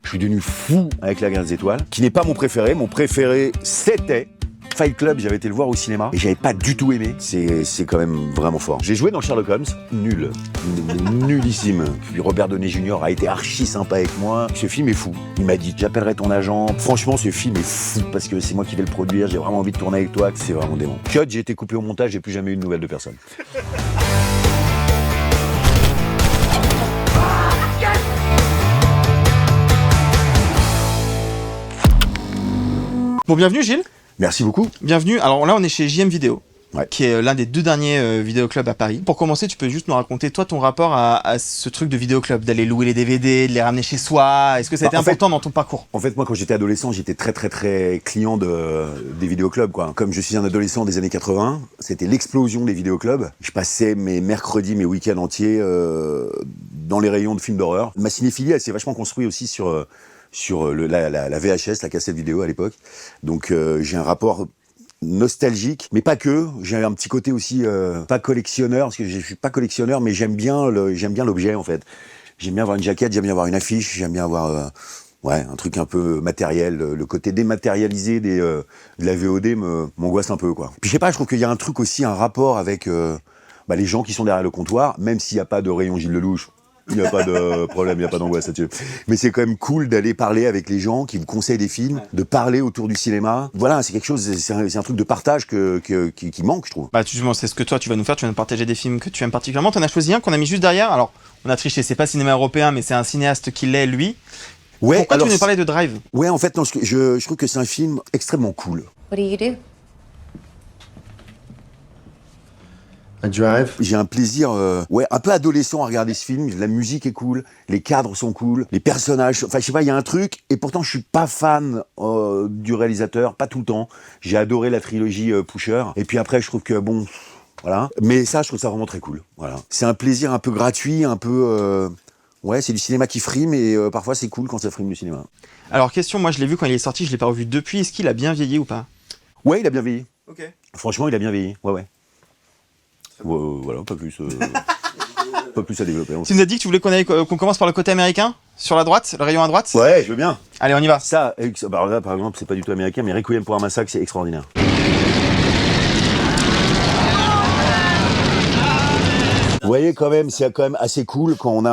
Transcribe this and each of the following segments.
Je suis devenu fou avec La Guerre des Étoiles, qui n'est pas mon préféré. Mon préféré, c'était Fight Club. J'avais été le voir au cinéma et j'avais pas du tout aimé. C'est quand même vraiment fort. J'ai joué dans Sherlock Holmes, nul, nullissime. Puis Robert Downey Jr. a été archi sympa avec moi. Ce film est fou. Il m'a dit, j'appellerai ton agent. Franchement, ce film est fou parce que c'est moi qui vais le produire. J'ai vraiment envie de tourner avec toi. C'est vraiment dément. Cut, j'ai été coupé au montage. J'ai plus jamais eu de nouvelles de personne. Bon, bienvenue Gilles. Merci beaucoup. Bienvenue. Alors là, on est chez JM Vidéo, Ouais. qui est l'un des 2 derniers vidéoclubs à Paris. Pour commencer, tu peux juste nous raconter, toi, ton rapport à ce truc de vidéoclub, d'aller louer les DVD, de les ramener chez soi. Est-ce que ça a été important dans ton parcours? En fait, moi, quand j'étais adolescent, j'étais très client des vidéoclubs, quoi. Comme je suis un adolescent des années 80, c'était l'explosion des vidéoclubs. Je passais mes mercredis, mes week-ends entiers dans les rayons de films d'horreur. Ma cinéphilie, elle s'est vachement construite aussi sur la VHS, la cassette vidéo à l'époque. Donc j'ai un rapport nostalgique, mais pas que. J'ai un petit côté aussi pas collectionneur, parce que je suis pas collectionneur, mais j'aime bien l'objet en fait. J'aime bien avoir une jaquette, j'aime bien avoir une affiche, j'aime bien avoir un truc un peu matériel. Le côté dématérialisé de la VOD m'angoisse un peu, quoi. Puis je sais pas, je trouve qu'il y a un truc aussi, un rapport avec les gens qui sont derrière le comptoir, même s'il n'y a pas de rayon Gilles Lelouch. Il n'y a pas de problème, il n'y a pas d'angoisse là-dessus. Mais c'est quand même cool d'aller parler avec les gens qui vous conseillent des films, de parler autour du cinéma. Voilà, c'est quelque chose, c'est un truc de partage qui manque, je trouve. Bah, justement, c'est ce que toi, tu vas nous faire. Tu vas nous partager des films que tu aimes particulièrement. T'en as choisi un qu'on a mis juste derrière. Alors, on a triché, c'est pas cinéma européen, mais c'est un cinéaste qui l'est, lui. Ouais, Pourquoi alors, tu nous parlais de Drive? Ouais, en fait, non, je trouve que c'est un film extrêmement cool. What do you do? I drive. J'ai un plaisir, un peu adolescent à regarder ce film. La musique est cool, les cadres sont cool, les personnages. Enfin, je sais pas, il y a un truc. Et pourtant, je suis pas fan du réalisateur, pas tout le temps. J'ai adoré la trilogie Pusher. Et puis après, je trouve que bon, voilà. Mais ça, je trouve ça vraiment très cool. Voilà. C'est un plaisir un peu gratuit, un peu. C'est du cinéma qui frime et parfois c'est cool quand ça frime du cinéma. Alors, question, moi, je l'ai vu quand il est sorti, je l'ai pas revu depuis. Est-ce qu'il a bien vieilli ou pas? Ouais, il a bien vieilli. Ok. Franchement, il a bien vieilli. Ouais. Voilà, pas plus. Pas plus à développer. Tu nous as dit que tu voulais qu'on commence par le côté américain? Sur la droite, le rayon à droite? Ouais, je veux bien. Allez, on y va. Ça, là, par exemple, c'est pas du tout américain, mais Requiem pour un massacre, c'est extraordinaire. Vous voyez, quand même, c'est quand même assez cool quand on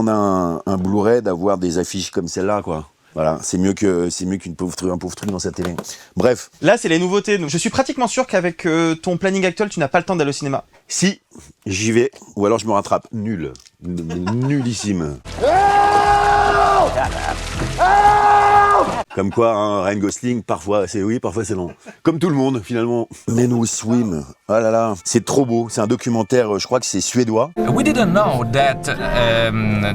a un Blu-ray d'avoir des affiches comme celle-là, quoi. Voilà, c'est mieux qu'un pauvre truc dans sa télé. Bref. Là, c'est les nouveautés. Donc, je suis pratiquement sûr qu'avec ton planning actuel, tu n'as pas le temps d'aller au cinéma. Si, j'y vais, ou alors je me rattrape. Nul. Nullissime. Comme quoi, hein, Ryan Gosling, parfois c'est oui, parfois c'est non. Comme tout le monde, finalement. Men Who Swim. Oh là là, c'est trop beau. C'est un documentaire, je crois que c'est suédois. We didn't know that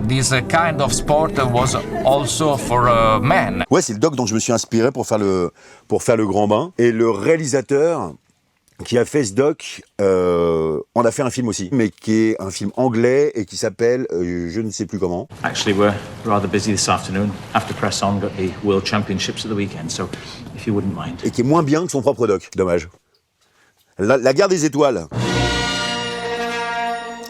this kind of sport was also for men. Ouais, c'est le doc dont je me suis inspiré pour faire le grand bain. Et le réalisateur qui a fait ce doc, on a fait un film aussi, mais qui est un film anglais et qui s'appelle je ne sais plus comment. Actually, we're rather busy this afternoon. After press on, got the World Championships at the weekend, so if you wouldn't mind. Et qui est moins bien que son propre doc, dommage. La Guerre des Étoiles.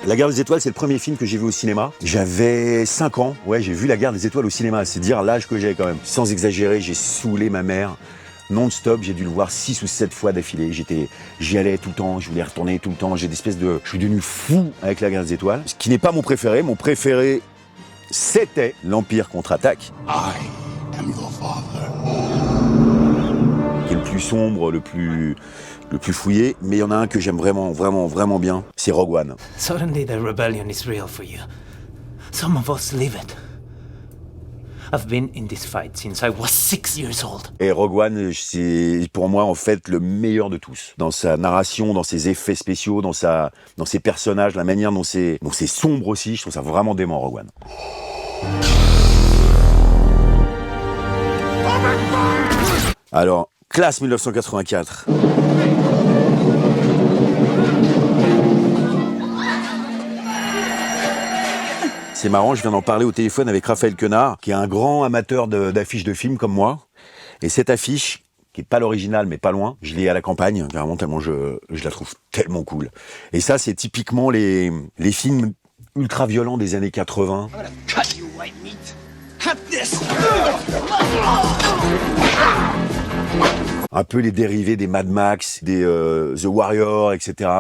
La Guerre des Étoiles, c'est le premier film que j'ai vu au cinéma. J'avais 5 ans, ouais, j'ai vu La Guerre des Étoiles au cinéma, c'est dire l'âge que j'ai quand même. Sans exagérer, j'ai saoulé ma mère. Non-stop, j'ai dû le voir 6 ou 7 fois d'affilée. J'y allais tout le temps, je voulais retourner tout le temps. Je suis devenu fou avec La Guerre des Étoiles. Ce qui n'est pas mon préféré. Mon préféré, c'était l'Empire contre-attaque. I am your father. Qui est le plus sombre, le plus fouillé. Mais il y en a un que j'aime vraiment bien. C'est Rogue One. Suddenly the rebellion is real for you. Some of us live it. I've been in this fight since I was 6 years old. Et Rogue One, c'est pour moi en fait le meilleur de tous. Dans sa narration, dans ses effets spéciaux, dans ses personnages, la manière dont c'est sombre aussi, je trouve ça vraiment dément, Rogue One. Alors, classe 1984. C'est marrant, je viens d'en parler au téléphone avec Raphaël Quenard, qui est un grand amateur d'affiches de films comme moi. Et cette affiche, qui est pas l'original, mais pas loin, je l'ai à la campagne, vraiment tellement je la trouve tellement cool. Et ça, c'est typiquement les films ultra violents des années 80. Un peu les dérivés des Mad Max, des The Warrior, etc.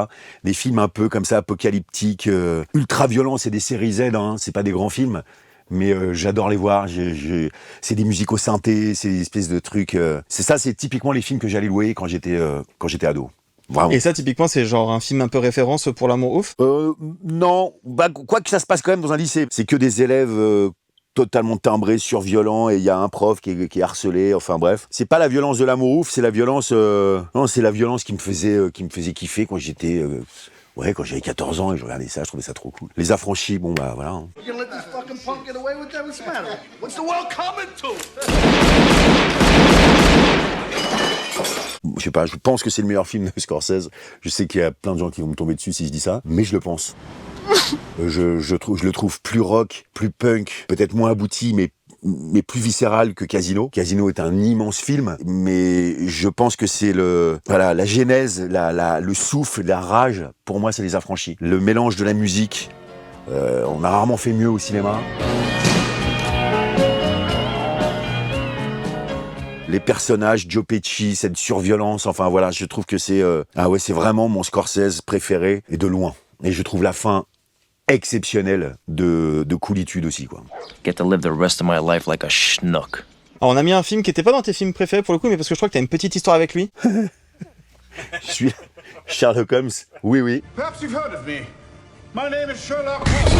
Des films un peu comme ça, apocalyptiques, ultra violents. C'est des séries Z, hein, c'est pas des grands films. Mais j'adore les voir. C'est des musiques au synthé, c'est des espèces de trucs. C'est typiquement les films que j'allais louer quand j'étais ado. Vraiment. Et ça, typiquement, c'est genre un film un peu référence pour l'amour ouf? Non, quoi que ça se passe quand même dans un lycée. C'est que des élèves totalement timbrés, surviolents, et il y a un prof qui est harcelé. Enfin bref, c'est pas la violence de l'amour ouf, c'est la violence. Non, c'est la violence qui me faisait kiffer quand j'étais. Quand j'avais 14 ans et je regardais ça, je trouvais ça trop cool. Les Affranchis, bon bah voilà. Hein. Je sais pas, je pense que c'est le meilleur film de Scorsese. Je sais qu'il y a plein de gens qui vont me tomber dessus si je dis ça, mais je le pense. Je le trouve plus rock, plus punk, peut-être moins abouti, mais plus viscéral que Casino. Casino est un immense film, mais je pense que c'est la genèse, le souffle, la rage. Pour moi, c'est Les Affranchis. Le mélange de la musique. On a rarement fait mieux au cinéma. Les personnages, Joe Pesci, cette surviolence, enfin voilà, je trouve que c'est vraiment mon Scorsese préféré, et de loin. Et je trouve la fin exceptionnelle de coolitude aussi, quoi. Get to live the rest of my life like a schnook. Alors, on a mis un film qui était pas dans tes films préférés pour le coup, mais parce que je crois que t'as une petite histoire avec lui. Je suis Sherlock Holmes. Oui. Perhaps you've heard of me. My name is Sherlock Holmes.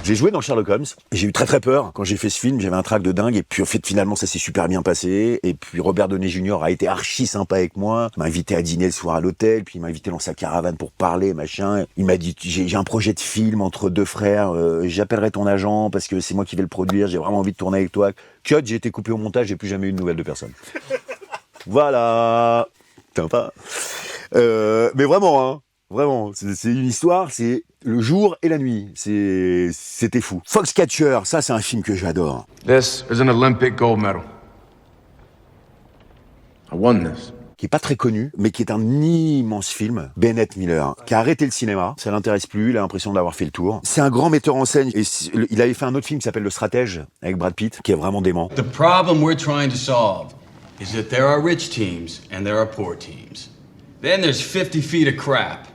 J'ai joué dans Sherlock Holmes. J'ai eu très très peur quand j'ai fait ce film. J'avais un trac de dingue. Et puis en fait, finalement, ça s'est super bien passé. Et puis Robert Downey Jr. a été archi sympa avec moi. Il m'a invité à dîner le soir à l'hôtel. Puis il m'a invité dans sa caravane pour parler, machin. Il m'a dit, j'ai un projet de film entre deux frères. J'appellerai ton agent parce que c'est moi qui vais le produire. J'ai vraiment envie de tourner avec toi. Cut, j'ai été coupé au montage. J'ai plus jamais eu de nouvelles de personne. Voilà. Sympa. Mais vraiment, hein. Vraiment, c'est une histoire, c'est le jour et la nuit. C'était fou. Foxcatcher, ça c'est un film que j'adore. This is an Olympic gold medal. I won this. Qui est pas très connu, mais qui est un immense film. Bennett Miller, qui a arrêté le cinéma. Ça l'intéresse plus, il a l'impression d'avoir fait le tour. C'est un grand metteur en scène. Et il avait fait un autre film qui s'appelle Le Stratège, avec Brad Pitt, qui est vraiment dément. The problem we're trying to solve is that there are rich teams and there are poor teams. Then there's 50 feet of crap.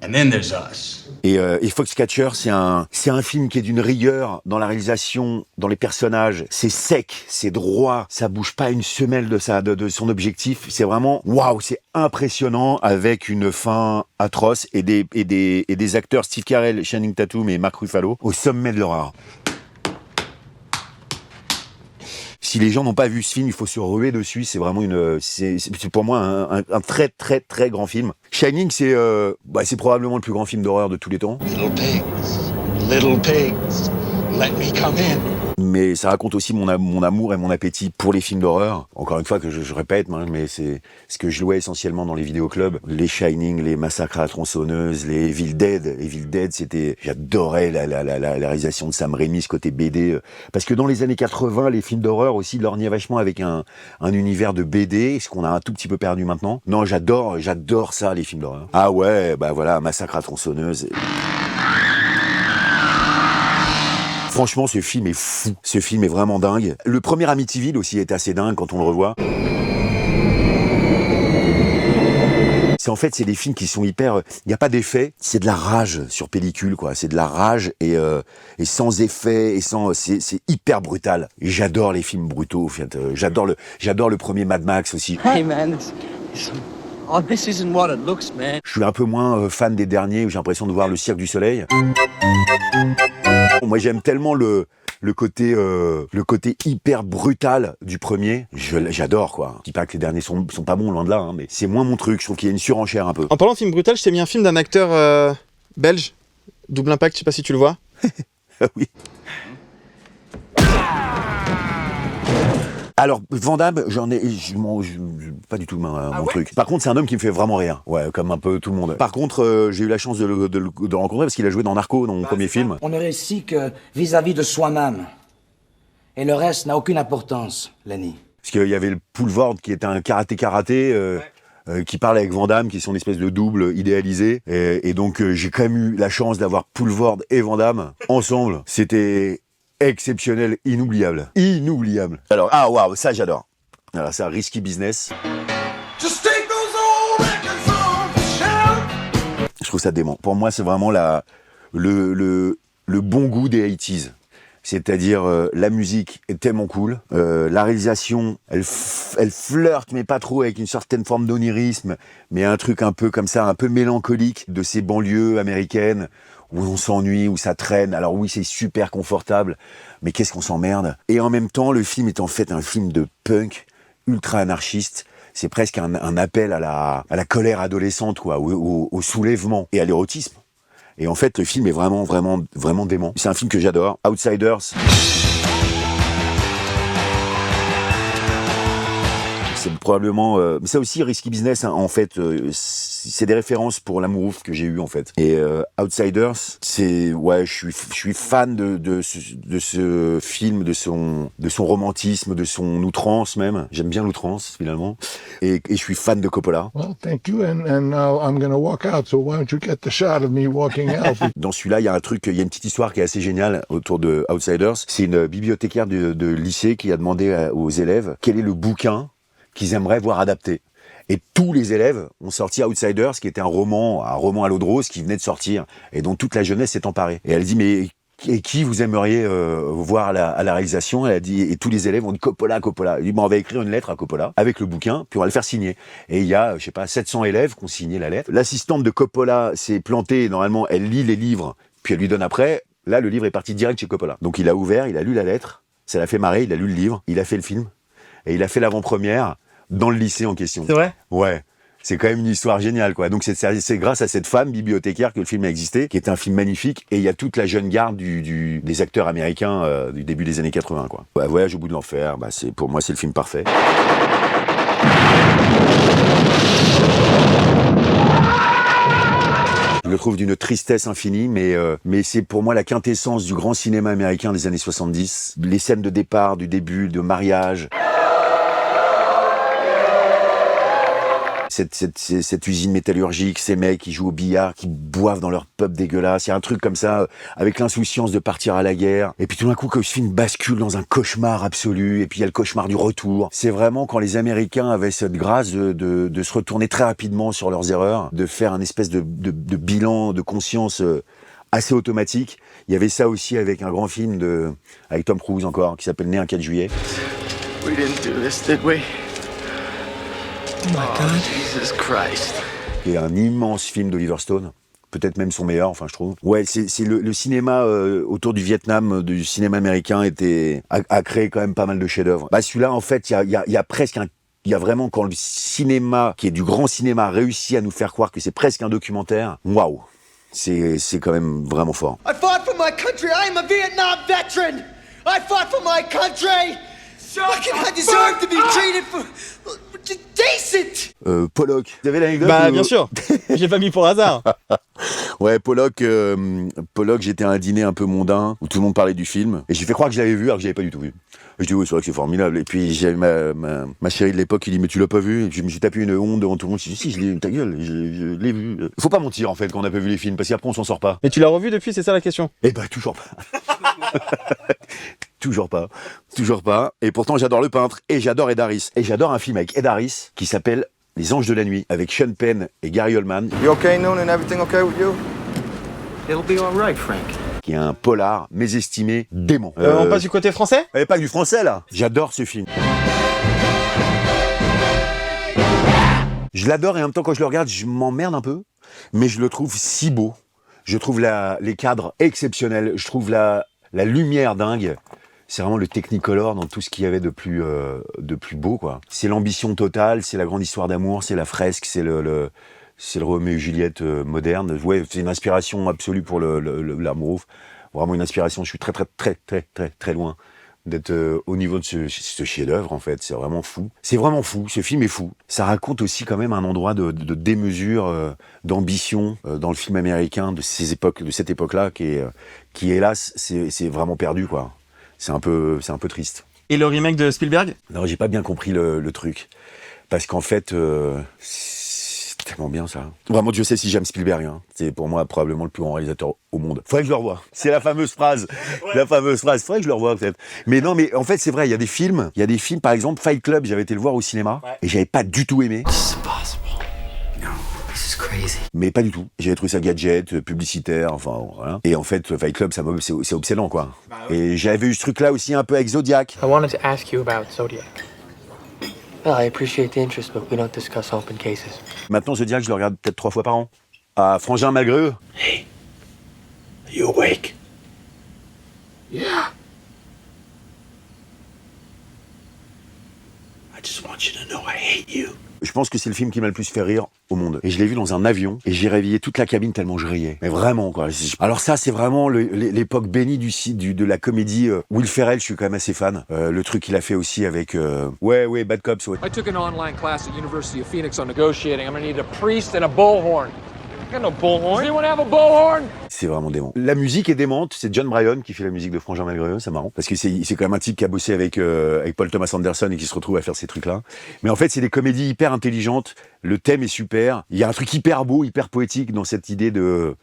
And then there's us. Et Foxcatcher, c'est un film qui est d'une rigueur dans la réalisation, dans les personnages. C'est sec, c'est droit, ça bouge pas une semelle de son objectif. C'est vraiment, waouh, c'est impressionnant, avec une fin atroce et des acteurs Steve Carell, Channing Tatum et Mark Ruffalo au sommet de leur art. Si les gens n'ont pas vu ce film, il faut se ruer dessus. C'est vraiment c'est pour moi un très très très grand film. Shining, c'est probablement le plus grand film d'horreur de tous les temps. Little pigs, let me come in. Mais ça raconte aussi mon amour et mon appétit pour les films d'horreur. Encore une fois que je répète, mais c'est ce que je louais essentiellement dans les vidéoclubs. Les Shining, les Massacres à la tronçonneuse, les Evil Dead. Evil Dead, j'adorais la réalisation de Sam Raimi, ce côté BD. Parce que dans les années 80, les films d'horreur aussi lorgnaient vachement avec un univers de BD, ce qu'on a un tout petit peu perdu maintenant. Non, j'adore ça, les films d'horreur. Ah ouais, bah voilà, Massacre à la tronçonneuse. Franchement, ce film est fou. Ce film est vraiment dingue. Le premier Amityville aussi est assez dingue quand on le revoit. C'est des films qui sont hyper... Il n'y a pas d'effet, c'est de la rage sur pellicule, quoi. C'est de la rage et sans effet, et c'est hyper brutal. Et j'adore les films brutaux, en fait. J'adore le premier Mad Max aussi. Hey man, this isn't what it looks, man. Je suis un peu moins fan des derniers où j'ai l'impression de voir le Cirque du Soleil. Moi, j'aime tellement le côté hyper brutal du premier. J'adore, quoi. Je dis pas que les derniers sont pas bons, loin de là, hein, mais c'est moins mon truc. Je trouve qu'il y a une surenchère un peu. En parlant de film brutal, je t'ai mis un film d'un acteur belge, Double Impact, je sais pas si tu le vois. Oui. Alors, Van Damme, pas du tout mon truc. Par contre, c'est un homme qui me fait vraiment rire. Ouais, comme un peu tout le monde. Par contre, j'ai eu la chance de le rencontrer parce qu'il a joué dans Narco, dans mon premier film. On ne réussit que vis-à-vis de soi-même. Et le reste n'a aucune importance, Lenny. Parce qu'il y avait le Poulvord qui était un karaté, qui parle avec Van Damme, qui est son espèce de double idéalisé. Et donc, j'ai quand même eu la chance d'avoir Poulvord et Van Damme ensemble. C'était exceptionnel, inoubliable. Inoubliable. Alors, ah waouh, ça j'adore. Alors ça, Risky Business. Je trouve ça dément. Pour moi, c'est vraiment le bon goût des 80s. C'est-à-dire, la musique est tellement cool. La réalisation, elle flirte, mais pas trop, avec une certaine forme d'onirisme, mais un truc un peu comme ça, un peu mélancolique de ces banlieues américaines où on s'ennuie, où ça traîne. Alors oui, c'est super confortable, mais qu'est-ce qu'on s'emmerde. Et en même temps, le film est en fait un film de punk ultra anarchiste. C'est presque un appel à la colère adolescente, quoi, au soulèvement et à l'érotisme. Et en fait, le film est vraiment, vraiment, vraiment dément. C'est un film que j'adore. Outsiders. C'est probablement... mais ça aussi, Risky Business, hein, en fait, c'est des références pour l'amour ouf que j'ai eu, en fait. Et Outsiders, c'est... Ouais, je suis fan de ce film, de son romantisme, de son outrance même. J'aime bien l'outrance, finalement. Et je suis fan de Coppola. Well, thank you, and now I'm gonna walk out, so why don't you get the shot of me walking out? Dans celui-là, il y a une petite histoire qui est assez géniale autour de Outsiders. C'est une bibliothécaire de lycée qui a demandé aux élèves quel est le bouquin qu'ils aimeraient voir adapté. Et tous les élèves ont sorti Outsiders, qui était un roman à l'eau de rose qui venait de sortir et dont toute la jeunesse s'est emparée. Et elle dit, mais qui vous aimeriez voir à la réalisation? Elle a dit, et tous les élèves ont dit Coppola. Elle dit, bon, on va écrire une lettre à Coppola avec le bouquin, puis on va le faire signer. Et il y a, 700 élèves qui ont signé la lettre. L'assistante de Coppola s'est plantée, normalement, elle lit les livres, puis elle lui donne après. Là, le livre est parti direct chez Coppola. Donc il a ouvert, il a lu la lettre, ça l'a fait marrer, il a lu le livre, il a fait le film, et il a fait l'avant-première dans le lycée en question. C'est vrai ? Ouais. C'est quand même une histoire géniale, quoi. Donc c'est grâce à cette femme bibliothécaire que le film a existé, qui est un film magnifique. Et il y a toute la jeune garde des acteurs américains du début des années 80, quoi. Ouais, Voyage au bout de l'enfer, pour moi c'est le film parfait. Je le trouve d'une tristesse infinie, mais c'est pour moi la quintessence du grand cinéma américain des années 70. Les scènes de départ, du début, de mariage. Cette usine métallurgique, ces mecs qui jouent au billard, qui boivent dans leur pub dégueulasse. Il y a un truc comme ça, avec l'insouciance de partir à la guerre. Et puis tout d'un coup, quand ce film bascule dans un cauchemar absolu, et puis il y a le cauchemar du retour. C'est vraiment quand les Américains avaient cette grâce de se retourner très rapidement sur leurs erreurs, de faire un espèce de bilan de conscience assez automatique. Il y avait ça aussi avec un grand film avec Tom Cruise encore, qui s'appelle Né un 4 juillet. We didn't do this, did we? Oh my God. Jesus Christ. Qui est un immense film d'Oliver Stone. Peut-être même son meilleur, enfin je trouve. Ouais, c'est le cinéma autour du Vietnam, du cinéma américain a créé quand même pas mal de chefs-d'œuvre. Celui-là, en fait, il y a vraiment, quand le cinéma, qui est du grand cinéma, réussit à nous faire croire que c'est presque un documentaire, waouh, c'est quand même vraiment fort. I fought for my country. I am a Vietnam veteran. I fought for my country. I deserve to be treated decent. Pollock. Vous avez l'anecdote? Bien sûr. J'ai pas mis pour hasard. Ouais, Pollock, j'étais à un dîner un peu mondain où tout le monde parlait du film et j'ai fait croire que je l'avais vu alors que j'avais pas du tout vu. Je dis oui, c'est vrai que c'est formidable. Et puis j'avais ma chérie de l'époque qui dit mais tu l'as pas vu? Et puis je me suis tapé une honte devant tout le monde. Je dis si, je l'ai, ta gueule, je l'ai vu. Faut pas mentir en fait quand on n'a pas vu les films parce qu'après on s'en sort pas. Mais tu l'as revu depuis, c'est ça la question? Eh toujours pas. Toujours pas. Et pourtant, j'adore le peintre et j'adore Ed Harris. Et j'adore un film avec Ed Harris qui s'appelle Les Anges de la Nuit avec Sean Penn et Gary Oldman. You okay, Noonan? Everything okay with you? It'll be all right, Frank. Qui est un polar mésestimé dément. On passe du côté français? Pas du français là. J'adore ce film. Je l'adore et en même temps quand je le regarde, je m'emmerde un peu. Mais je le trouve si beau. Je trouve les cadres exceptionnels. Je trouve la lumière dingue. C'est vraiment le Technicolor dans tout ce qu'il y avait de plus beau, quoi. C'est l'ambition totale, c'est la grande histoire d'amour, c'est la fresque, c'est le Roméo et Juliette moderne. Ouais, c'est une inspiration absolue pour l'amour. Vraiment une inspiration. Je suis très, très, très, très, très, très loin d'être au niveau de ce chef-d'œuvre, en fait. C'est vraiment fou. C'est vraiment fou. Ce film est fou. Ça raconte aussi quand même un endroit de démesure, d'ambition dans le film américain de cette époque-là, qui hélas, c'est vraiment perdu, quoi. C'est un peu triste. Et le remake de Spielberg? Non, j'ai pas bien compris le truc. Parce qu'en fait, tellement bien ça. Vraiment, Dieu sait si j'aime Spielberg. Hein. C'est pour moi probablement le plus grand réalisateur au monde. Faudrait que je le revoie. C'est la fameuse phrase. La fameuse phrase. Faudrait que je le revoie peut-être. Mais non, mais en fait, c'est vrai, il y a des films, par exemple, Fight Club, j'avais été le voir au cinéma et j'avais pas du tout aimé. Mais pas du tout. J'avais trouvé ça gadget, publicitaire, enfin voilà. Et en fait, Fight Club, c'est obsédant quoi. Bah, oui. Et j'avais eu ce truc-là aussi un peu avec Zodiac. I wanted to ask you about Zodiac. Well, I appreciate the interest, but we don't discuss open cases. Maintenant, Zodiac, je le regarde peut-être 3 fois par an. Ah, Frangin malgré eux. Hey, are you awake? Yeah. I just want you to know I hate you. Je pense que c'est le film qui m'a le plus fait rire au monde. Et je l'ai vu dans un avion et j'ai réveillé toute la cabine tellement je riais. Mais vraiment quoi. Alors ça c'est vraiment l'époque bénie de la comédie. Will Ferrell, je suis quand même assez fan. Le truc qu'il a fait aussi avec ouais Bad Cops. Ouais. I took an online class at University of Phoenix on negotiating. I'm gonna need a priest and a bullhorn. I got no bullhorn. Does anyone have a bullhorn? C'est vraiment dément. La musique est démente. C'est John Bryan qui fait la musique de Frangin malgré eux. C'est marrant parce que c'est quand même un type qui a bossé avec Paul Thomas Anderson et qui se retrouve à faire ces trucs-là. Mais en fait, c'est des comédies hyper intelligentes. Le thème est super. Il y a un truc hyper beau, hyper poétique dans cette idée de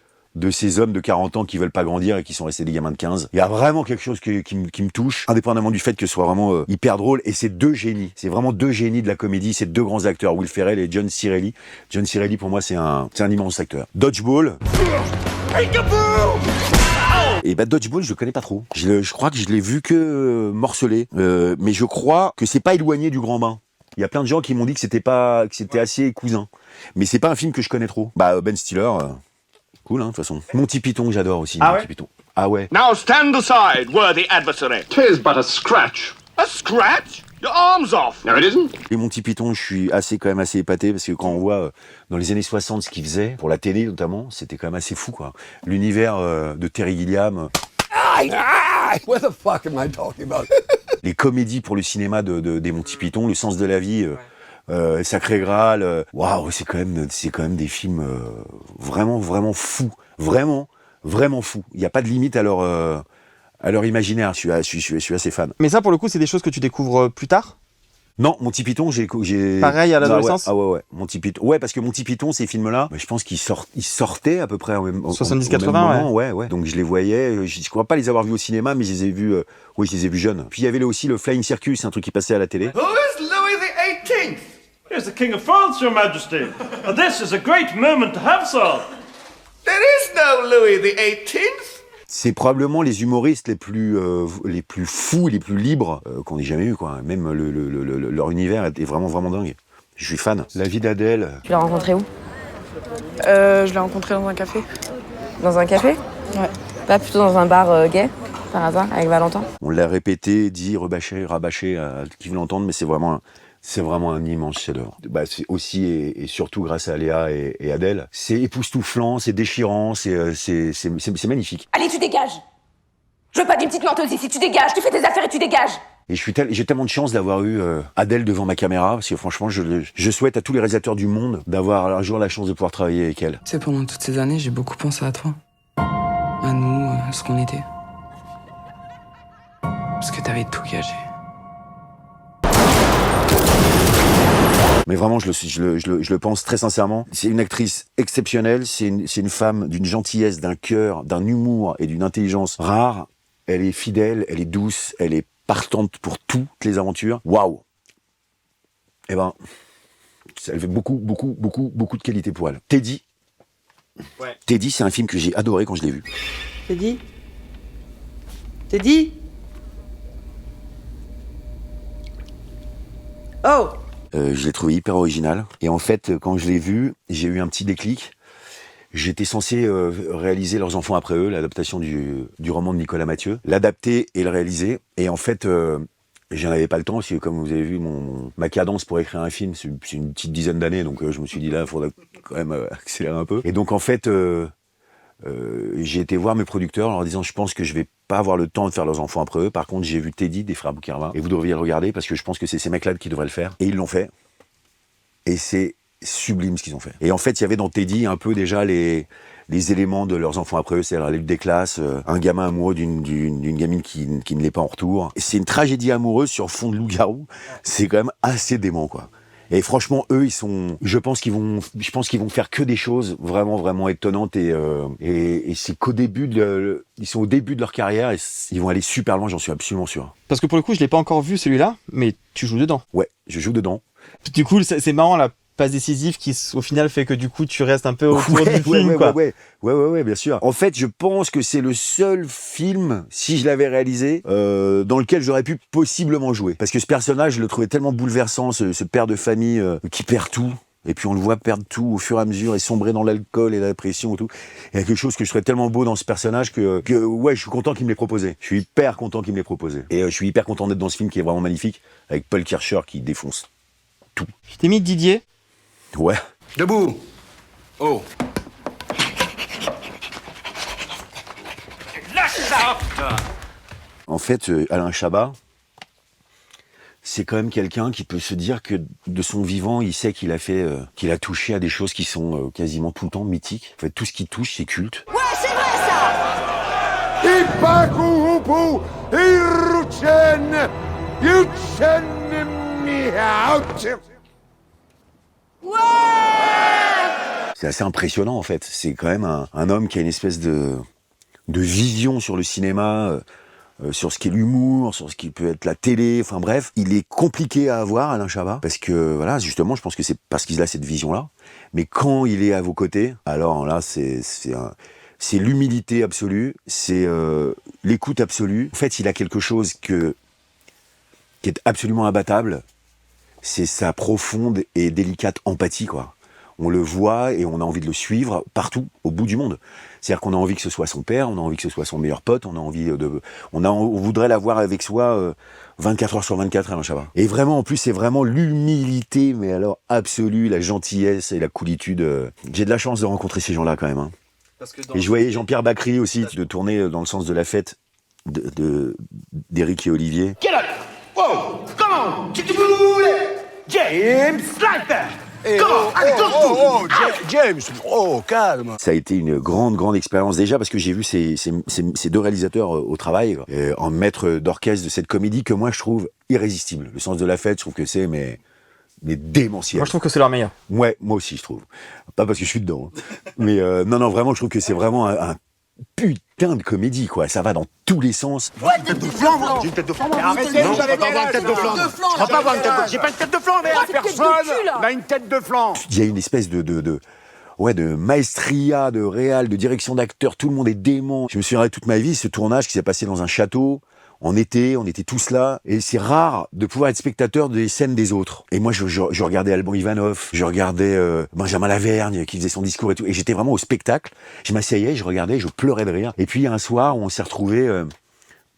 ces hommes de 40 ans qui veulent pas grandir et qui sont restés des gamins de 15. Il y a vraiment quelque chose qui me touche, indépendamment du fait que ce soit vraiment hyper drôle. Et c'est 2 génies. C'est vraiment 2 génies de la comédie. C'est 2 grands acteurs, Will Ferrell et John Cirelli. John Cirelli, pour moi, c'est un immense acteur. Dodgeball. Et Dodgeball, je le connais pas trop. Je crois que je l'ai vu que morcelé. Mais je crois que c'est pas éloigné du Grand Bain. Il y a plein de gens qui m'ont dit que c'était assez cousin. Mais c'est pas un film que je connais trop. Ben Stiller... Cool, hein, de toute façon. Monty Python, j'adore aussi. Ah Monty ouais? Python. Ah ouais. Now stand aside, worthy adversary. 'Tis but a scratch. A scratch? Your arm's off. No, it isn't. Et Monty Python, je suis quand même assez épaté parce que quand on voit dans les années 60 ce qu'il faisait, pour la télé notamment, c'était quand même assez fou, quoi. L'univers de Terry Gilliam. What the fuck am I talking about? Les comédies pour le cinéma des Monty Python, Le Sens de la vie. Sacré Graal, waouh, c'est quand même des films vraiment fous, vraiment fous. Il n'y a pas de limite à leur imaginaire. Je suis assez fan. Mais ça, pour le coup, c'est des choses que tu découvres plus tard? Non, Monty Python, j'ai pareil à l'adolescence. Ouais. Monty Python. Ouais, parce que Monty Python, ces films-là, je pense qu'ils sortaient à peu près au même 70-80, ouais. Donc je les voyais. Je ne crois pas les avoir vus au cinéma, mais je les ai vus. Oui, je les ai vus jeunes. Puis il y avait là aussi le Flying Circus, un truc qui passait à la télé. Who is Louis XVIII? He's the King of France, Your Majesty. This is a great moment to have so. There is no Louis XVIII. C'est probablement les humoristes les plus fous, les plus libres qu'on ait jamais eu, quoi. Même leur univers est vraiment dingue. Je suis fan. La vie d'Adèle. Tu l'as rencontré où? Je l'ai rencontré dans un café. Dans un café? Ouais. Pas plutôt dans un bar gay, par hasard, avec Valentin? On l'a répété, dit, rabâché à qui veut l'entendre, mais c'est vraiment un immense chef-d'œuvre. C'est aussi et surtout grâce à Léa et Adèle. C'est époustouflant, c'est déchirant, c'est magnifique. Allez, tu dégages. Je veux pas d'une petite menteuse ici, tu dégages, tu fais tes affaires et tu dégages. Et j'ai tellement de chance d'avoir eu Adèle devant ma caméra, parce que franchement, je souhaite à tous les réalisateurs du monde d'avoir un jour la chance de pouvoir travailler avec elle. Tu sais, pendant toutes ces années, j'ai beaucoup pensé à toi. À nous, à ce qu'on était. Parce que t'avais tout gagé. Mais vraiment, je le pense très sincèrement. C'est une actrice exceptionnelle, c'est une femme d'une gentillesse, d'un cœur, d'un humour et d'une intelligence rare. Elle est fidèle, elle est douce, elle est partante pour toutes les aventures. Waouh! Eh ben, elle fait beaucoup de qualité pour elle. Teddy. Ouais. Teddy, c'est un film que j'ai adoré quand je l'ai vu. Teddy? Teddy? Oh! Je l'ai trouvé hyper original. Et en fait, quand je l'ai vu, j'ai eu un petit déclic. J'étais censé réaliser Leurs enfants après eux, l'adaptation du roman de Nicolas Mathieu, l'adapter et le réaliser. Et en fait, j'en avais pas le temps, parce que comme vous avez vu, ma cadence pour écrire un film, c'est une petite dizaine d'années. Donc je me suis dit, là, il faudrait quand même accélérer un peu. Et donc en fait, j'ai été voir mes producteurs en leur disant, je pense que je vais pas avoir le temps de faire Leurs enfants après eux. Par contre, j'ai vu Teddy des frères Boukervin et vous devriez le regarder parce que je pense que c'est ces mecs-là qui devraient le faire. Et ils l'ont fait. Et c'est sublime ce qu'ils ont fait. Et en fait, il y avait dans Teddy un peu déjà les éléments de Leurs enfants après eux, c'est-à-dire la lutte des classes, un gamin amoureux d'une gamine qui ne l'est pas en retour. Et c'est une tragédie amoureuse sur fond de loup-garou. C'est quand même assez dément, quoi. Et franchement, eux, je pense qu'ils vont faire que des choses vraiment, vraiment étonnantes et c'est qu'au début ils sont au début de leur carrière et ils vont aller super loin, j'en suis absolument sûr. Parce que pour le coup, je l'ai pas encore vu celui-là, mais tu joues dedans. Ouais, je joue dedans. Du coup, c'est marrant la passe décisive qui, au final, fait que du coup, tu restes un peu autour du film, quoi. Ouais, bien sûr. En fait, je pense que c'est le seul film, si je l'avais réalisé, dans lequel j'aurais pu possiblement jouer. Parce que ce personnage, je le trouvais tellement bouleversant, ce père de famille qui perd tout. Et puis on le voit perdre tout au fur et à mesure et sombrer dans l'alcool et la dépression et tout. Il y a quelque chose que je trouvais tellement beau dans ce personnage que ouais, je suis content qu'il me l'ait proposé. Je suis hyper content qu'il me l'ait proposé. Et je suis hyper content d'être dans ce film qui est vraiment magnifique, avec Paul Kircher qui défonce tout. Je t'ai mis Didier. Ouais. Debout. Oh. Lâche ça! En fait, Alain Chabat, c'est quand même quelqu'un qui peut se dire que de son vivant, il sait qu'il a touché à des choses qui sont quasiment tout le temps mythiques. En fait, tout ce qu'il touche, c'est culte. Ouais, c'est vrai ça! Ipakuhupu Iruchen Yuchen Miaut. Ouais! C'est assez impressionnant en fait. C'est quand même un homme qui a une espèce de vision sur le cinéma, sur ce qu'est l'humour, sur ce qui peut être la télé, enfin bref. Il est compliqué à avoir, Alain Chabat, parce que voilà, justement, je pense que c'est parce qu'il a cette vision-là. Mais quand il est à vos côtés, alors là, c'est l'humilité absolue, c'est l'écoute absolue. En fait, il a quelque chose qui est absolument imbattable. C'est sa profonde et délicate empathie, quoi. On le voit et on a envie de le suivre partout, au bout du monde. C'est-à-dire qu'on a envie que ce soit son père, on a envie que ce soit son meilleur pote, on voudrait l'avoir avec soi 24 heures sur 24, Alain Chabat. Et vraiment, en plus, c'est vraiment l'humilité, mais alors absolue, la gentillesse et la coolitude. J'ai de la chance de rencontrer ces gens-là, quand même. Hein. Et je voyais Jean-Pierre Bacry aussi, de tourner dans le sens de la fête d'Éric et Olivier. Get up! Whoa! Come on! Tu voulais! James Slifer! James, calme. Ça a été une grande expérience déjà parce que j'ai vu ces deux réalisateurs au travail en maître d'orchestre de cette comédie que moi je trouve irrésistible. Le sens de la fête, je trouve que c'est mais démentiel. Moi je trouve que c'est leur meilleur. Ouais, moi aussi je trouve. Pas parce que je suis dedans, hein. Mais non, vraiment, je trouve que c'est vraiment un putain de comédie, quoi. Ça va dans tous les sens. Ouais, une tête de flan, moi! J'ai une tête de flan, mais arrêtez, vous allez pas avoir une tête de flan! Je crois pas avoir une tête de flan! J'ai pas une tête de flan, mais personne n'a une tête de flan! Il y a une espèce de maestria, de réal, de direction d'acteur, tout le monde est dément. Je me souviendrai toute ma vie, ce tournage qui s'est passé dans un château, en été, on était tous là, et c'est rare de pouvoir être spectateur des scènes des autres. Et moi, je regardais Alban Ivanov, je regardais Benjamin Lavergne qui faisait son discours et tout, et j'étais vraiment au spectacle. Je m'asseyais, je regardais, je pleurais de rire. Et puis, il y a un soir où on s'est retrouvés,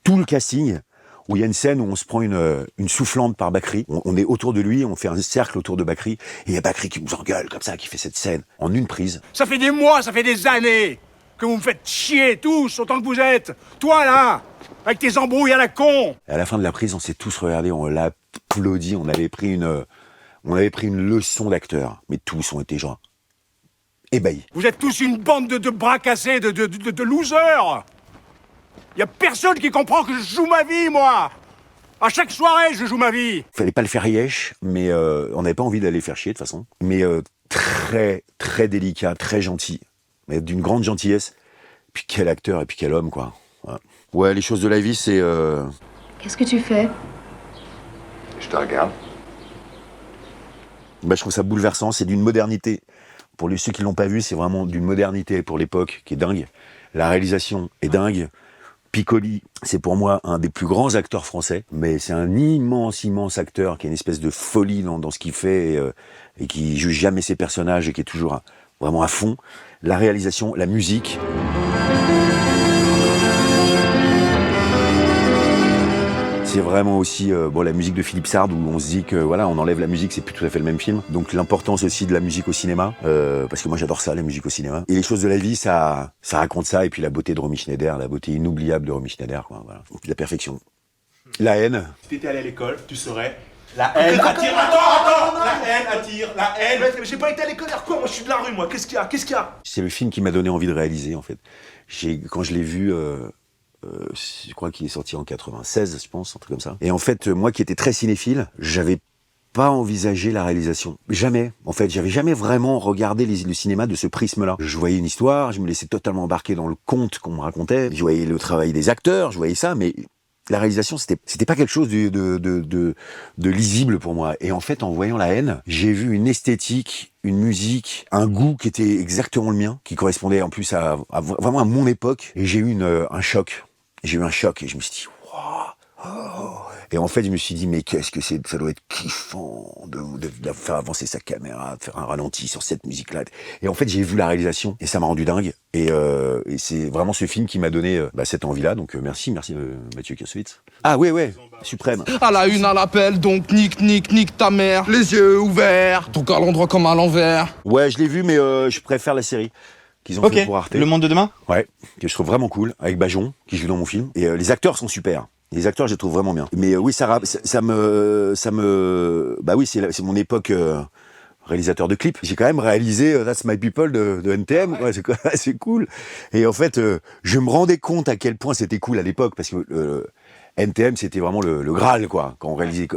tout le casting, où il y a une scène où on se prend une soufflante par Bacry. On est autour de lui, on fait un cercle autour de Bacry, et il y a Bacry qui nous engueule comme ça, qui fait cette scène, en une prise. Ça fait des mois, ça fait des années que vous me faites chier tous, autant que vous êtes! Toi, là! Avec tes embrouilles à la con! Et à la fin de la prise, on s'est tous regardés, on l'a applaudi, on avait pris une leçon d'acteur. Mais tous ont été genre ébahis. Vous êtes tous une bande de bras cassés, de losers! Y a personne qui comprend que je joue ma vie, moi! À chaque soirée, je joue ma vie! Fallait pas le faire rièche, mais on n'avait pas envie d'aller faire chier de toute façon. Mais très, très délicat, très gentil. Mais d'une grande gentillesse. Puis quel acteur et puis quel homme, quoi. Voilà. Ouais, les choses de la vie, c'est... Qu'est-ce que tu fais? Je te regarde. Bah, je trouve ça bouleversant, c'est d'une modernité. Pour ceux qui l'ont pas vu, c'est vraiment d'une modernité pour l'époque qui est dingue. La réalisation est dingue. Piccoli, c'est pour moi un des plus grands acteurs français, mais c'est un immense acteur qui a une espèce de folie dans ce qu'il fait et qui juge jamais ses personnages et qui est toujours vraiment à fond. La réalisation, la musique. C'est vraiment aussi la musique de Philippe Sard où on se dit que voilà, on enlève la musique, c'est plus tout à fait le même film. Donc l'importance aussi de la musique au cinéma, parce que moi j'adore ça, la musique au cinéma. Et les choses de la vie, ça raconte ça, et puis la beauté de Romy Schneider, la beauté inoubliable de Romy Schneider, quoi, voilà. La perfection. La haine. Si t'étais allé à l'école, tu saurais. La haine attire. Attends. La haine attire. La haine. Mais j'ai pas été à l'école, quoi? Moi je suis de la rue, moi. Qu'est-ce qu'il y a? C'est le film qui m'a donné envie de réaliser, en fait. Quand je l'ai vu. Je crois qu'il est sorti en 96, je pense, un truc comme ça. Et en fait, moi qui étais très cinéphile, j'avais pas envisagé la réalisation. Jamais. En fait, j'avais jamais vraiment regardé le cinéma de ce prisme-là. Je voyais une histoire, je me laissais totalement embarquer dans le conte qu'on me racontait. Je voyais le travail des acteurs, je voyais ça, mais la réalisation, c'était pas quelque chose de lisible pour moi. Et en fait, en voyant La Haine, j'ai vu une esthétique, une musique, un goût qui était exactement le mien, qui correspondait en plus à vraiment à mon époque. Et j'ai eu un choc. J'ai eu un choc et je me suis dit, waouh. Et en fait, je me suis dit, mais qu'est-ce que c'est, ça doit être kiffant de faire avancer sa caméra, de faire un ralenti sur cette musique-là. Et en fait, j'ai vu la réalisation et ça m'a rendu dingue. Et c'est vraiment ce film qui m'a donné cette envie-là. Donc merci Mathieu Kassovitz. Ah ouais, suprême. À la une, à l'appel, donc nique ta mère. Les yeux ouverts, ton cœur l'endroit comme à l'envers. Ouais, je l'ai vu, mais je préfère la série qu'ils ont fait pour Arte. Le Monde de demain. Ouais, que je trouve vraiment cool, avec Bajon, qui joue dans mon film. Et les acteurs sont super. Les acteurs, je les trouve vraiment bien. Mais oui, ça me, bah oui, c'est mon époque réalisateur de clips. J'ai quand même réalisé That's My People de NTM. Ouais, c'est cool. Et en fait, je me rendais compte à quel point c'était cool à l'époque parce que NTM, c'était vraiment le Graal, quoi. Quand on réalisait,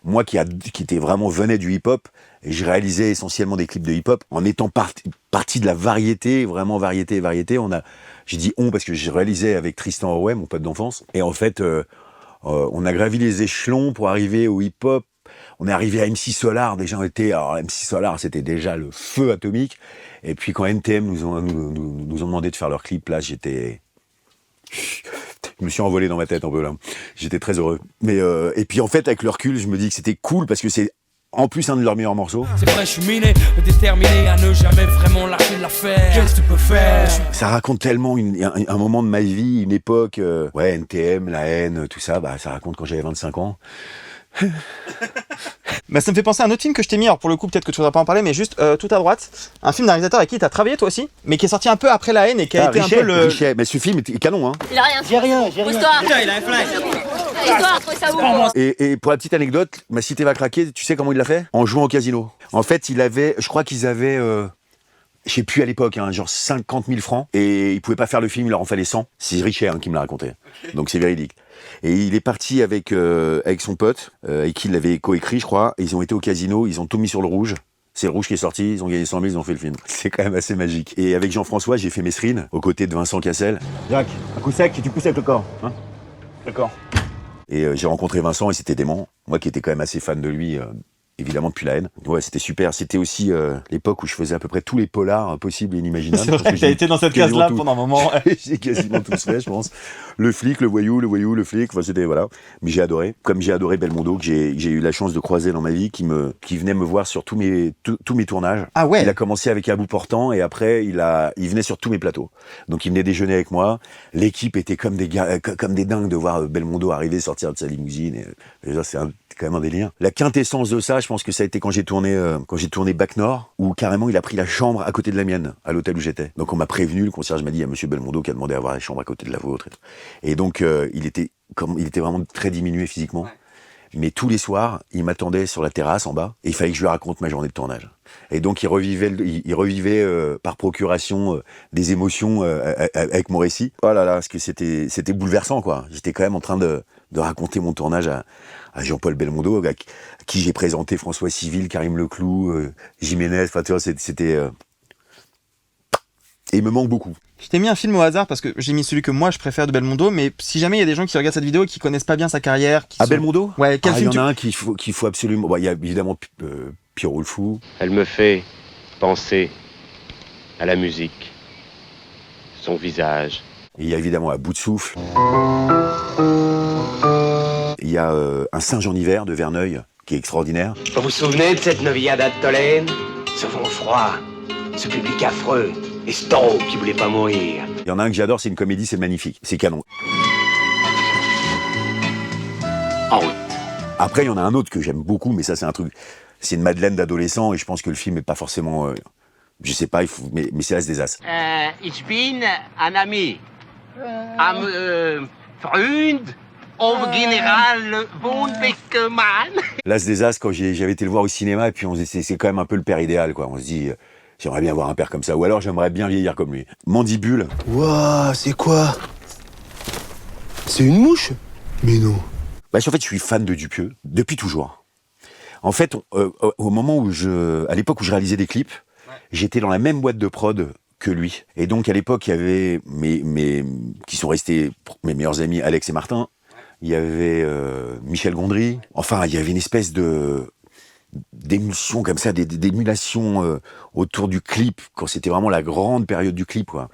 moi qui était vraiment venait du hip-hop, et je réalisais essentiellement des clips de hip-hop en étant partie de la variété, vraiment variété. J'ai dit parce que je réalisais avec Tristan Orway, mon pote d'enfance. Et en fait, on a gravi les échelons pour arriver au hip-hop. On est arrivé à MC Solar. Déjà, alors MC Solar, c'était déjà le feu atomique. Et puis quand NTM nous ont demandé de faire leur clip, là, je me suis envolé dans ma tête un peu là. J'étais très heureux. Mais et puis en fait, avec le recul, je me dis que c'était cool parce que c'est en plus un de leurs meilleurs morceaux. C'est vrai, je suis miné, déterminé à ne jamais vraiment lâcher l'affaire. Qu'est-ce que tu peux faire? Ça raconte tellement un moment de ma vie, une époque. Ouais, NTM, La Haine, tout ça. Bah, ça raconte quand j'avais 25 ans. Bah, ça me fait penser à un autre film que je t'ai mis, alors pour le coup peut-être que tu voudras pas en parler, mais juste tout à droite, un film d'un réalisateur avec qui tu as travaillé toi aussi, mais qui est sorti un peu après La Haine et qui a été Richet, un peu le... Richet. Mais ce film est canon, hein. Il a rien. J'ai rien. Pose-toi. Putain, il a un flash. Histoire, trouve ça où? Et pour la petite anecdote, Ma Cité va craquer, tu sais comment il l'a fait? En jouant au casino. En fait, je crois qu'ils avaient, je sais plus à l'époque, hein, genre 50 000 francs, et ils pouvaient pas faire le film, il leur en fallait 100. C'est Richet qui me l'a raconté. Okay. Donc c'est véridique. Et il est parti avec son pote, et qui l'avait coécrit, je crois, et ils ont été au casino, ils ont tout mis sur le rouge. C'est le rouge qui est sorti, ils ont gagné 100 000, ils ont fait le film. C'est quand même assez magique. Et avec Jean-François, j'ai fait Mesrine, aux côtés de Vincent Cassel. Jacques, un coup sec, tu pousses avec le corps, hein? D'accord. Et j'ai rencontré Vincent et c'était dément. Moi qui étais quand même assez fan de lui, évidemment depuis La Haine. Ouais, c'était super. C'était aussi l'époque où je faisais à peu près tous les polars possibles et inimaginables. C'est vrai que t'as été dans cette case-là pendant un moment. J'ai quasiment tous fait, je pense. Le flic, le voyou, le flic. Enfin, c'était, voilà. Mais j'ai adoré. Comme j'ai adoré Belmondo, que j'ai eu la chance de croiser dans ma vie, qui venait me voir sur tous mes tournages. Ah ouais. Il a commencé avec À bout portant et après, il venait sur tous mes plateaux. Donc, il venait déjeuner avec moi. L'équipe était comme des dingues de voir Belmondo arriver, sortir de sa limousine. Et déjà, c'est quand même un délire. La quintessence de ça, je pense que ça a été quand j'ai tourné Bac Nord, où carrément il a pris la chambre à côté de la mienne, à l'hôtel où j'étais. Donc on m'a prévenu, le concierge m'a dit, il y a monsieur Belmondo qui a demandé à avoir la chambre à côté de la vôtre. Et donc il était vraiment très diminué physiquement. Mais tous les soirs, il m'attendait sur la terrasse en bas, et il fallait que je lui raconte ma journée de tournage. Et donc il revivait par procuration des émotions avec mon récit. Oh là là, parce que c'était bouleversant, quoi. J'étais quand même en train de raconter mon tournage à Jean-Paul Belmondo, à qui j'ai présenté François Civil, Karim Leclou, Jiménez. Enfin, tu vois, c'était et il me manque beaucoup. Je t'ai mis un film au hasard parce que j'ai mis celui que moi je préfère de Belmondo, mais si jamais il y a des gens qui regardent cette vidéo et qui connaissent pas bien sa carrière... Belmondo? Ouais, quel film il y en a un qu'il faut absolument... Bon, il y a évidemment Pierrot le Fou. Elle me fait penser à la musique, son visage. Et il y a évidemment À bout de souffle. Il y a Un singe en hiver de Verneuil, qui est extraordinaire. Vous vous souvenez de cette novillade à Tolène? Ce vent froid, ce public affreux, et ce taureau qui voulait pas mourir. Il y en a un que j'adore, c'est une comédie, c'est magnifique, c'est canon. Ah oui. Après, il y en a un autre que j'aime beaucoup, mais ça c'est un truc, c'est une Madeleine d'adolescent, et je pense que le film est pas forcément, je sais pas, mais c'est L'As des As. Ich bin un ami. Am Freund of General von Beckmann. L'As des As, quand j'avais été le voir au cinéma, et puis c'est quand même un peu le père idéal, quoi. On se dit, j'aimerais bien avoir un père comme ça, ou alors j'aimerais bien vieillir comme lui. Mandibule. Waouh, c'est quoi? C'est une mouche? Mais non. Bah, en fait, je suis fan de Dupieux, depuis toujours. En fait, au moment où à l'époque où je réalisais des clips, j'étais dans la même boîte de prod que lui. Et donc, à l'époque, il y avait qui sont restés mes meilleurs amis, Alex et Martin. Il y avait Michel Gondry. Enfin, il y avait une espèce d'émulsion comme ça, d'émulation autour du clip, quand c'était vraiment la grande période du clip, quoi.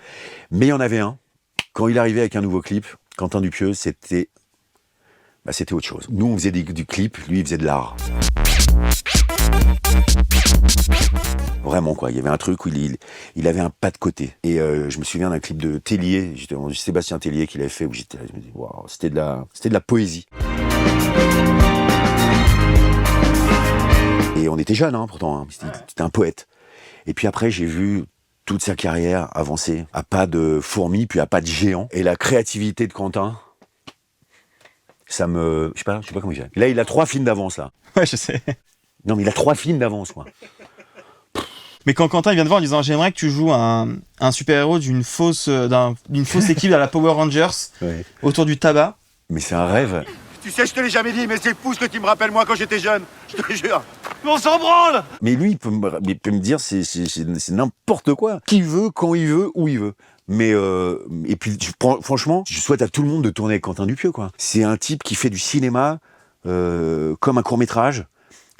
Mais il y en avait un, quand il arrivait avec un nouveau clip, Quentin Dupieux, c'était autre chose. Nous, on faisait du clip, lui, il faisait de l'art. Vraiment, quoi. Il y avait un truc où il avait un pas de côté. Et je me souviens d'un clip de Tellier, justement, Sébastien Tellier, qu'il avait fait, où j'étais là, je me dis, waouh, c'était de la poésie. Et on était jeunes, hein, pourtant. Hein. C'était un poète. Et puis après, j'ai vu toute sa carrière avancer à pas de fourmi, puis à pas de géant. Et la créativité de Quentin, ça me... Je sais pas comment je dirais. Là, il a 3 films d'avance, là. Ouais, je sais. Non, mais il a 3 films d'avance, quoi. Mais quand Quentin il vient de voir en disant j'aimerais que tu joues un super-héros d'une fausse équipe à la Power Rangers autour du tabac. Mais c'est un rêve. Tu sais, je te l'ai jamais dit, mais c'est fou ce que tu me rappelles moi quand j'étais jeune. Je te jure. Mais on s'en branle. Mais lui, il peut me dire c'est n'importe quoi. Qui veut, quand il veut, où il veut. Mais et puis franchement, je souhaite à tout le monde de tourner avec Quentin Dupieux, quoi. C'est un type qui fait du cinéma comme un court-métrage.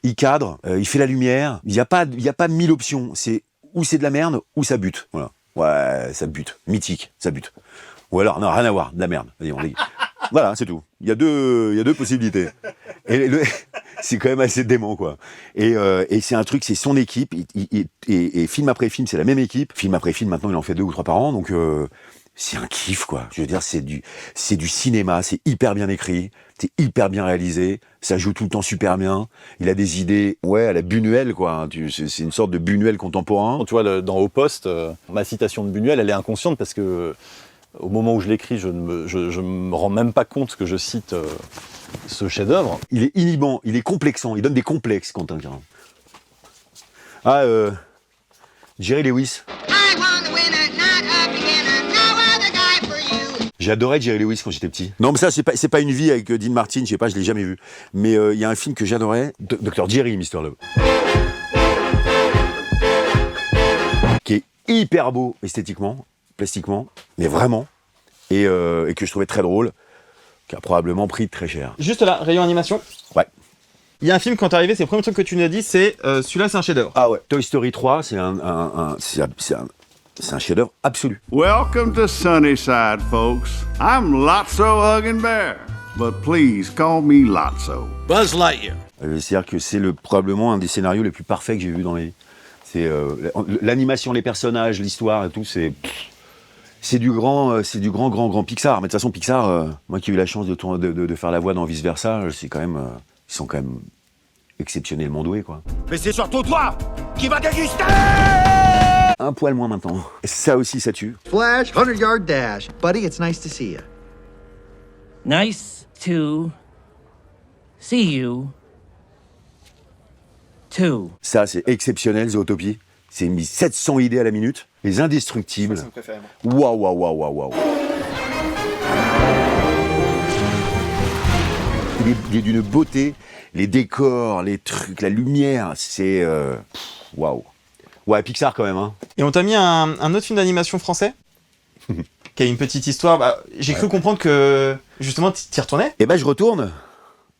Il cadre, il fait la lumière. Il y a pas 1000 options. C'est ou c'est de la merde ou ça bute. Voilà. Ouais, ça bute. Mythique, ça bute. Ou alors non, rien à voir, de la merde. Vas-y, on dit. Voilà, c'est tout. Il y a deux possibilités. Et c'est quand même assez dément, quoi. Et c'est un truc, c'est son équipe. Et film après film, c'est la même équipe. Film après film, maintenant, il en fait 2 ou 3 par an. Donc c'est un kiff, quoi. Je veux dire, c'est du cinéma. C'est hyper bien écrit. C'est hyper bien réalisé. Ça joue tout le temps super bien. Il a des idées, à la Buñuel, quoi. C'est une sorte de Buñuel contemporain. Tu vois, dans Au Poste, ma citation de Buñuel, elle est inconsciente parce que au moment où je l'écris, je me rends même pas compte que je cite ce chef-d'œuvre. Il est inhibant, il est complexant, il donne des complexes, Quentin. Jerry Lewis. J'adorais Jerry Lewis quand j'étais petit. Non, mais ça, c'est pas une vie avec Dean Martin, je sais pas, je l'ai jamais vu. Mais il y a un film que j'adorais, Dr. Jerry, Mr. Love. Qui est hyper beau esthétiquement, plastiquement, mais vraiment. Et que je trouvais très drôle, qui a probablement pris très cher. Juste là, rayon animation. Ouais. Il y a un film, quand t'es arrivé, c'est le premier truc que tu nous as dit, c'est celui-là, c'est un chef-d'œuvre. Ah ouais. Toy Story 3, c'est un chef-d'œuvre absolu. Welcome to Sunnyside, folks. I'm Lotso Huggin' Bear, but please call me Lotso. Buzz Lightyear. C'est-à-dire que c'est probablement un des scénarios les plus parfaits que j'ai vu dans les... C'est l'animation, les personnages, l'histoire et tout, c'est du grand Pixar. Mais de toute façon, Pixar, moi qui ai eu la chance de faire la voix dans Vice Versa, c'est quand même, ils sont quand même exceptionnellement doués, quoi. Mais c'est surtout toi qui va déguster. Un poil moins maintenant. Ça aussi, ça tue. Flash, 100-yard dash. Buddy, it's nice to see you. Nice to see you. Too. Ça, c'est exceptionnel, Zootopie. C'est mis 700 idées à la minute. Les Indestructibles. C'est mon préféré, moi. Waouh. Il est d'une beauté. Les décors, les trucs, la lumière, c'est... Waouh. Ouais, Pixar quand même, hein. Et on t'a mis un autre film d'animation français qui a une petite histoire. J'ai cru comprendre que, justement, t'y retournais. Eh ben, je retourne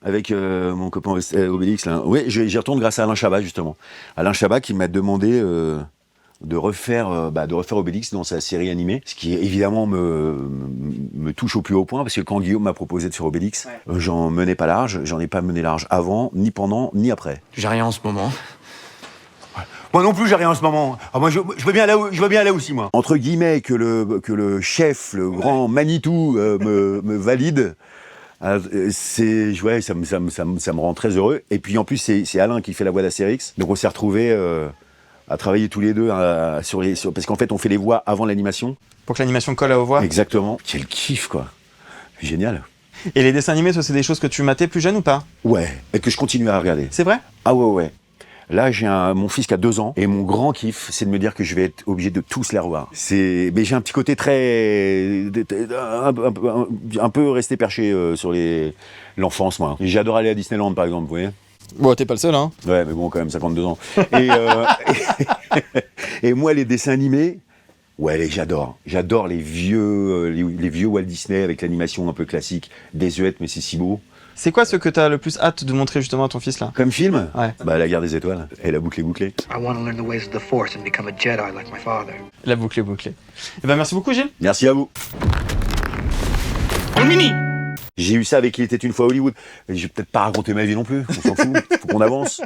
avec mon copain Obélix, là. Oui, j'y retourne grâce à Alain Chabat, justement. Alain Chabat qui m'a demandé de refaire Obélix dans sa série animée, ce qui évidemment me touche au plus haut point, parce que quand Guillaume m'a proposé de faire Obélix, j'en menais pas large, j'en ai pas mené large avant, ni pendant, ni après. J'ai rien en ce moment. Moi non plus, j'ai rien en ce moment. Ah, moi, je veux bien là aussi, moi. Entre guillemets, que le chef, le grand Manitou, me valide, ça me rend très heureux. Et puis en plus, c'est Alain qui fait la voix d'Astérix. Donc on s'est retrouvés à travailler tous les deux parce qu'en fait, on fait les voix avant l'animation. Pour que l'animation colle aux voix. Exactement. Quel kiff, quoi. Génial. Et les dessins animés, toi, c'est des choses que tu matais plus jeune ou pas? Ouais, et que je continue à regarder. C'est vrai? Ah ouais. Là, j'ai mon fils qui a 2 ans, et mon grand kiff, c'est de me dire que je vais être obligé de tous les revoir. Mais j'ai un petit côté un peu resté perché sur l'enfance, moi. J'adore aller à Disneyland, par exemple, vous voyez. Bon, t'es pas le seul, hein. Ouais, mais bon, quand même, 52 ans. Et moi, les dessins animés, ouais, j'adore. J'adore les vieux Walt Disney avec l'animation un peu classique, désuète, mais c'est si beau. C'est quoi ce que t'as le plus hâte de montrer justement à ton fils là? Comme film? Ouais. Bah, La Guerre des Étoiles et La Boucle est bouclée. I want to learn the ways of the Force and become a Jedi like my father. La boucle est bouclée. Eh ben merci beaucoup, Gilles. Merci à vous. Mini. J'ai eu ça avec Il était une fois Hollywood. Je vais peut-être pas raconter ma vie non plus, on s'en fout, faut qu'on avance.